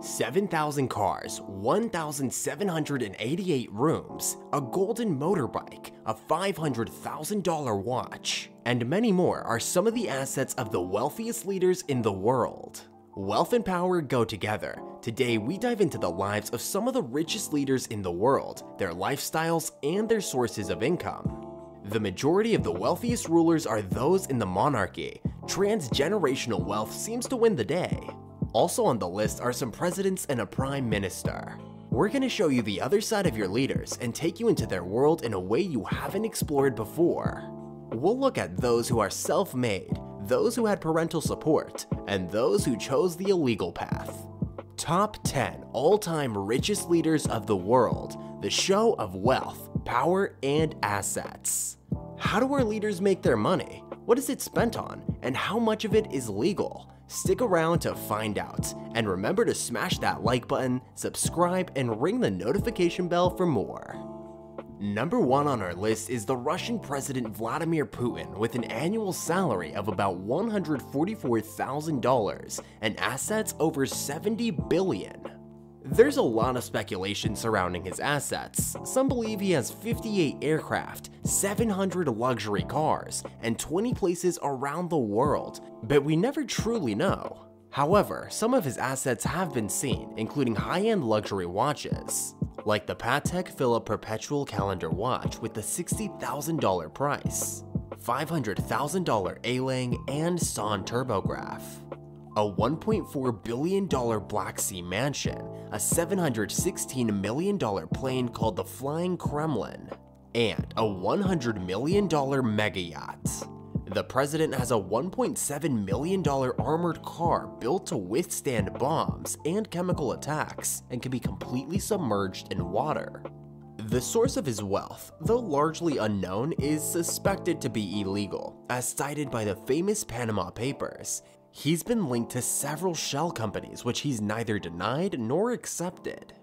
7,000 cars, 1,788 rooms, a golden motorbike, a $500,000 watch, and many more are some of the assets of the wealthiest leaders in the world. Wealth and power go together. Today, we dive into the lives of some of the richest leaders in the world, their lifestyles, and their sources of income. The majority of the wealthiest rulers are those in the monarchy. Transgenerational wealth seems to win the day. Also on the list are some presidents and a prime minister. We're going to show you the other side of your leaders and take you into their world in a way you haven't explored before. We'll look at those who are self-made, those who had parental support, and those who chose the illegal path. Top 10 all-time richest leaders of the world, the show of wealth, power, and assets. How do our leaders make their money? What is it spent on? And how much of it is legal? Stick around to find out, and remember to smash that like button, subscribe, and ring the notification bell for more. Number 1 on our list is the Russian President Vladimir Putin with an annual salary of about $144,000 and assets over $70 billion. There's a lot of speculation surrounding his assets. Some believe he has 58 aircraft, 700 luxury cars, and 20 places around the world, but we never truly know. However, some of his assets have been seen, including high-end luxury watches, like the Patek Philippe Perpetual Calendar watch with the $60,000 price, $500,000 A-Lang and Son turbograph, a $1.4 billion Black Sea mansion, a $716 million plane called the Flying Kremlin, and a $100 million mega yacht. The president has a $1.7 million armored car built to withstand bombs and chemical attacks and can be completely submerged in water. The source of his wealth, though largely unknown, is suspected to be illegal, as cited by the famous Panama Papers. He's been linked to several shell companies which he's neither denied nor accepted.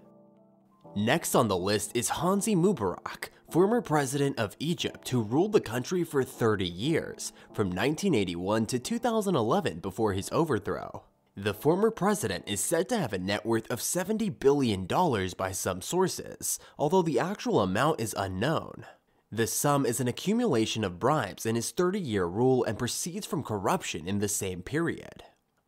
Next on the list is Hosni Mubarak, former president of Egypt who ruled the country for 30 years, from 1981 to 2011 before his overthrow. The former president is said to have a net worth of $70 billion by some sources, although the actual amount is unknown. The sum is an accumulation of bribes in his 30-year rule and proceeds from corruption in the same period.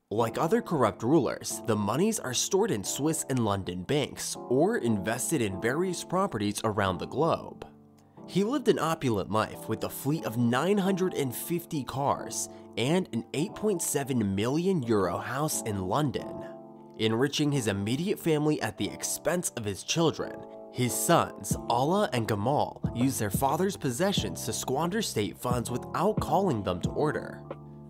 Like other corrupt rulers, the monies are stored in Swiss and London banks or invested in various properties around the globe. He lived an opulent life with a fleet of 950 cars and an €8.7 million house in London, enriching his immediate family at the expense of his children. His sons, Allah and Gamal, used their father's possessions to squander state funds without calling them to order.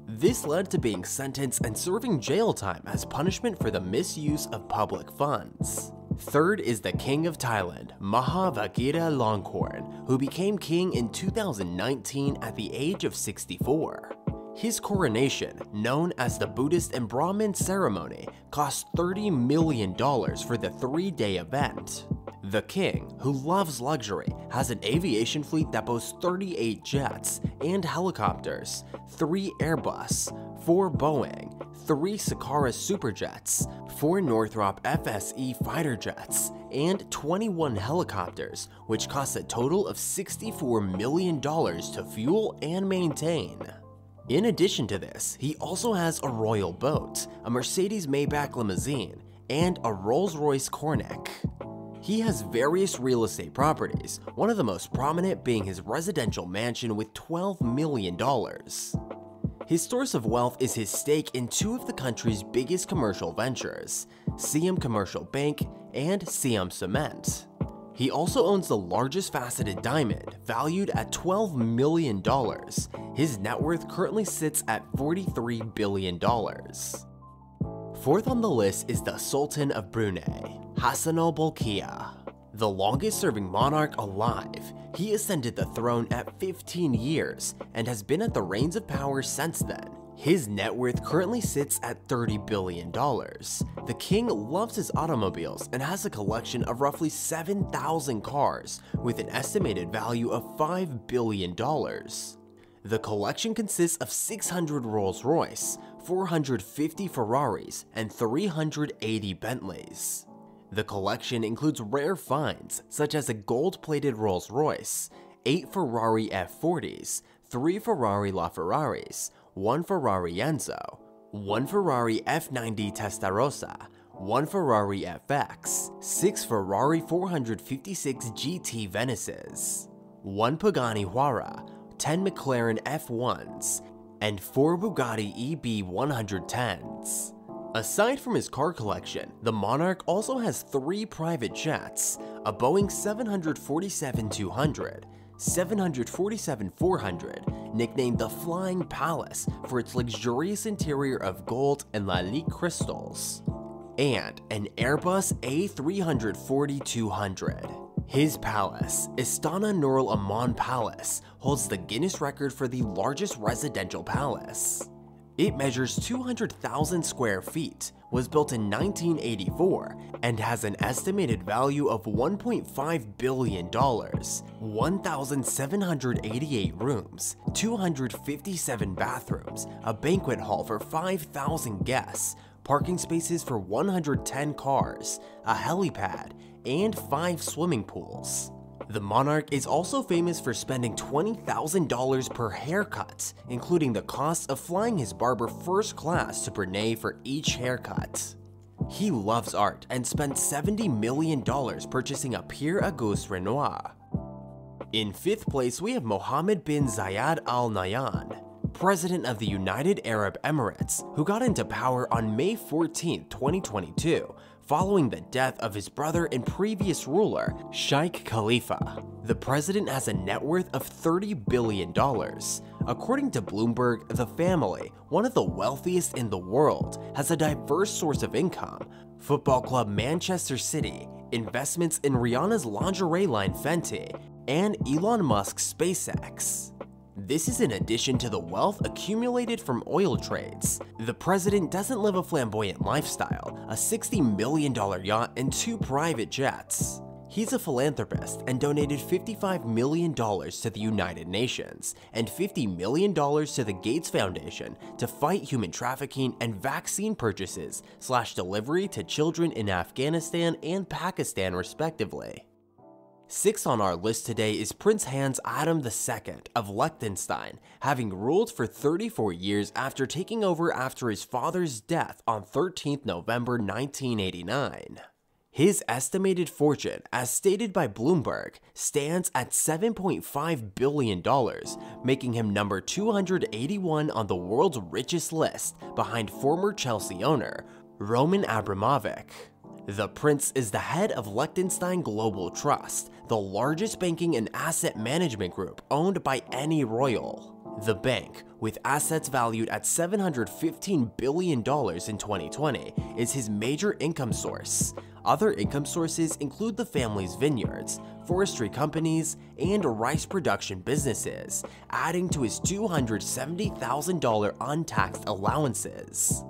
This led to being sentenced and serving jail time as punishment for the misuse of public funds. Third is the King of Thailand, Maha Vajiralongkorn, who became king in 2019 at the age of 64. His coronation, known as the Buddhist and Brahmin ceremony, cost $30 million for the 3-day event. The king, who loves luxury, has an aviation fleet that boasts 38 jets and helicopters, 3 Airbus, 4 Boeing, 3 Sakara superjets, 4 Northrop FSE fighter jets, and 21 helicopters, which cost a total of $64 million to fuel and maintain. In addition to this, he also has a royal boat, a Mercedes Maybach limousine, and a Rolls-Royce Cornic. He has various real estate properties, one of the most prominent being his residential mansion with $12 million. His source of wealth is his stake in 2 of the country's biggest commercial ventures, Siam Commercial Bank and Siam Cement. He also owns the largest faceted diamond, valued at $12 million. His net worth currently sits at $43 billion. Fourth on the list is the Sultan of Brunei, Hassanal Bolkiah. The longest serving monarch alive, he ascended the throne at 15 years and has been at the reins of power since then. His net worth currently sits at $30 billion. The king loves his automobiles and has a collection of roughly 7,000 cars with an estimated value of $5 billion. The collection consists of 600 Rolls-Royce, 450 Ferraris, and 380 Bentleys. The collection includes rare finds such as a gold-plated Rolls-Royce, 8 Ferrari F40s, 3 Ferrari LaFerraris, 1 Ferrari Enzo, 1 Ferrari F90 Testarossa, 1 Ferrari FX, 6 Ferrari 456 GT Venices, 1 Pagani Huayra, 10 McLaren F1s, and 4 Bugatti EB110s. Aside from his car collection, the monarch also has 3 private jets, a Boeing 747-200, 747-400, nicknamed the Flying Palace for its luxurious interior of gold and Lalique crystals, and an Airbus A340-200. His palace, Istana Nurul Aman Palace, holds the Guinness record for the largest residential palace. It measures 200,000 square feet, was built in 1984, and has an estimated value of $1.5 billion, 1,788 rooms, 257 bathrooms, a banquet hall for 5,000 guests, parking spaces for 110 cars, a helipad, and 5 swimming pools. The monarch is also famous for spending $20,000 per haircut, including the cost of flying his barber first class to Brunei for each haircut. He loves art and spent $70 million purchasing a Pierre Auguste Renoir. In 5th place, we have Mohammed bin Zayed Al Nahyan, President of the United Arab Emirates, who got into power on May 14, 2022, following the death of his brother and previous ruler, Sheikh Khalifa. The president has a net worth of $30 billion. According to Bloomberg, the family, one of the wealthiest in the world, has a diverse source of income: football club Manchester City, investments in Rihanna's lingerie line Fenty, and Elon Musk's SpaceX. This is in addition to the wealth accumulated from oil trades. The president doesn't live a flamboyant lifestyle, a $60 million yacht and 2 private jets. He's a philanthropist and donated $55 million to the United Nations and $50 million to the Gates Foundation to fight human trafficking and vaccine purchases / delivery to children in Afghanistan and Pakistan respectively. 6th on our list today is Prince Hans Adam II of Liechtenstein, having ruled for 34 years after taking over after his father's death on 13 November 1989. His estimated fortune, as stated by Bloomberg, stands at $7.5 billion, making him number 281 on the world's richest list, behind former Chelsea owner Roman Abramovich. The prince is the head of Liechtenstein Global Trust, the largest banking and asset management group owned by any royal. The bank, with assets valued at $715 billion in 2020, is his major income source. Other income sources include the family's vineyards, forestry companies, and rice production businesses, adding to his $270,000 untaxed allowances.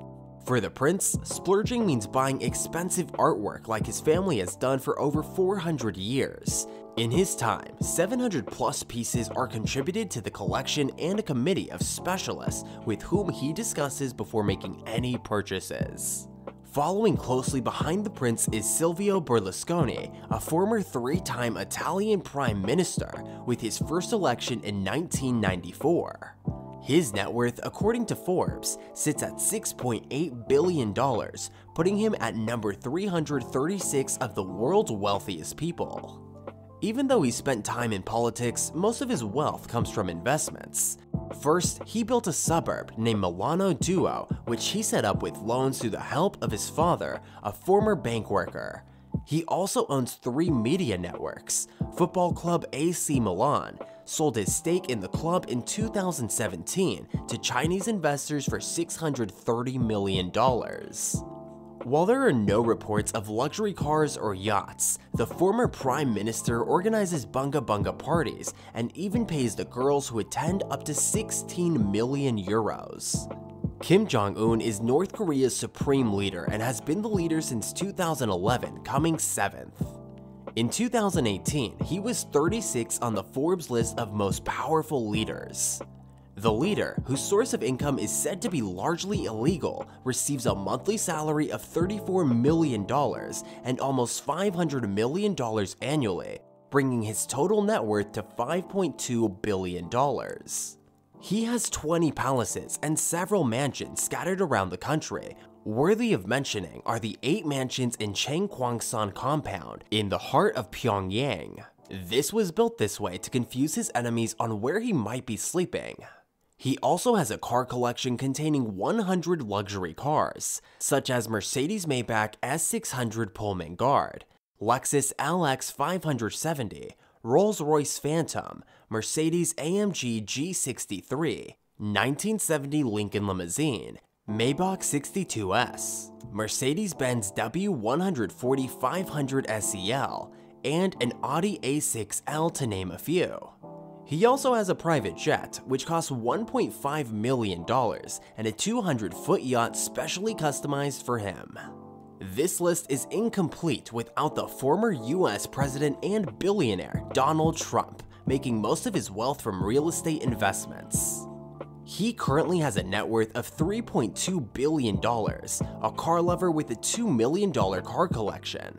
For the prince, splurging means buying expensive artwork like his family has done for over 400 years. In his time, 700+ pieces are contributed to the collection and a committee of specialists with whom he discusses before making any purchases. Following closely behind the prince is Silvio Berlusconi, a former 3-time Italian prime minister, with his first election in 1994. His net worth, according to Forbes, sits at $6.8 billion, putting him at number 336 of the world's wealthiest people. Even though he spent time in politics, most of his wealth comes from investments. First, he built a suburb named Milano Duo, which he set up with loans through the help of his father, a former bank worker. He also owns 3 media networks. Football club AC Milan sold his stake in the club in 2017 to Chinese investors for $630 million. While there are no reports of luxury cars or yachts, the former prime minister organizes bunga bunga parties and even pays the girls who attend up to 16 million euros. Kim Jong-un is North Korea's supreme leader and has been the leader since 2011, coming 7th. In 2018, he was 36 on the Forbes list of most powerful leaders. The leader, whose source of income is said to be largely illegal, receives a monthly salary of $34 million and almost $500 million annually, bringing his total net worth to $5.2 billion. He has 20 palaces and several mansions scattered around the country. Worthy of mentioning are the 8 mansions in Cheongkwangshan compound in the heart of Pyongyang. This was built this way to confuse his enemies on where he might be sleeping. He also has a car collection containing 100 luxury cars, such as Mercedes-Maybach S600 Pullman Guard, Lexus LX 570, Rolls-Royce Phantom, Mercedes-AMG G63, 1970 Lincoln Limousine, Maybach 62S, Mercedes-Benz W140 500 SEL, and an Audi A6L to name a few. He also has a private jet, which costs $1.5 million, and a 200-foot yacht specially customized for him. This list is incomplete without the former US president and billionaire Donald Trump making most of his wealth from real estate investments. He currently has a net worth of $3.2 billion, a car lover with a $2 million car collection.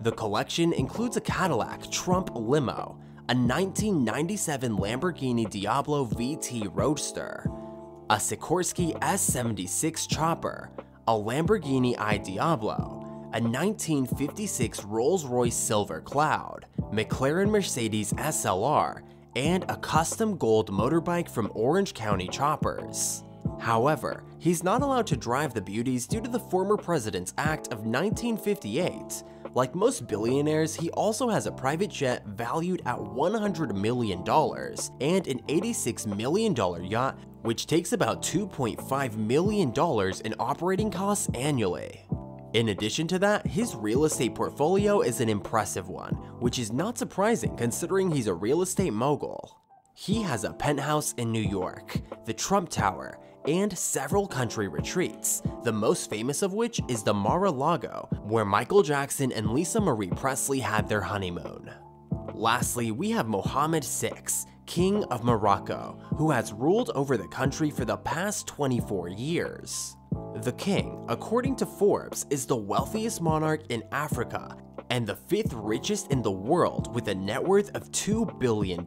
The collection includes a Cadillac Trump limo, a 1997 Lamborghini Diablo VT Roadster, a Sikorsky S76 Chopper, a Lamborghini I Diablo, a 1956 Rolls-Royce Silver Cloud, McLaren Mercedes SLR, and a custom gold motorbike from Orange County Choppers. However, he's not allowed to drive the beauties due to the former president's act of 1958. Like most billionaires, he also has a private jet valued at $100 million and an $86 million yacht, which takes about $2.5 million in operating costs annually. In addition to that, his real estate portfolio is an impressive one, which is not surprising considering he's a real estate mogul. He has a penthouse in New York, the Trump Tower, and several country retreats, the most famous of which is the Mar-a-Lago, where Michael Jackson and Lisa Marie Presley had their honeymoon. Lastly, we have Mohammed VI, King of Morocco, who has ruled over the country for the past 24 years. The king, according to Forbes, is the wealthiest monarch in Africa and the 5th richest in the world with a net worth of $2 billion.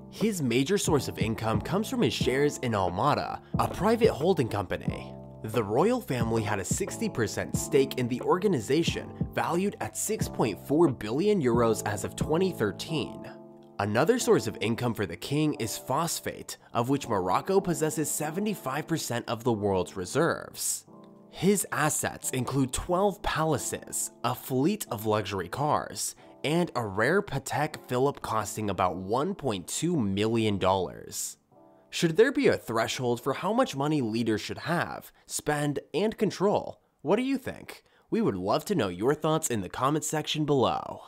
His major source of income comes from his shares in Almada, a private holding company. The royal family had a 60% stake in the organization, valued at 6.4 billion euros as of 2013. Another source of income for the king is phosphate, of which Morocco possesses 75% of the world's reserves. His assets include 12 palaces, a fleet of luxury cars, and a rare Patek Philippe costing about $1.2 million. Should there be a threshold for how much money leaders should have, spend, and control? What do you think? We would love to know your thoughts in the comments section below.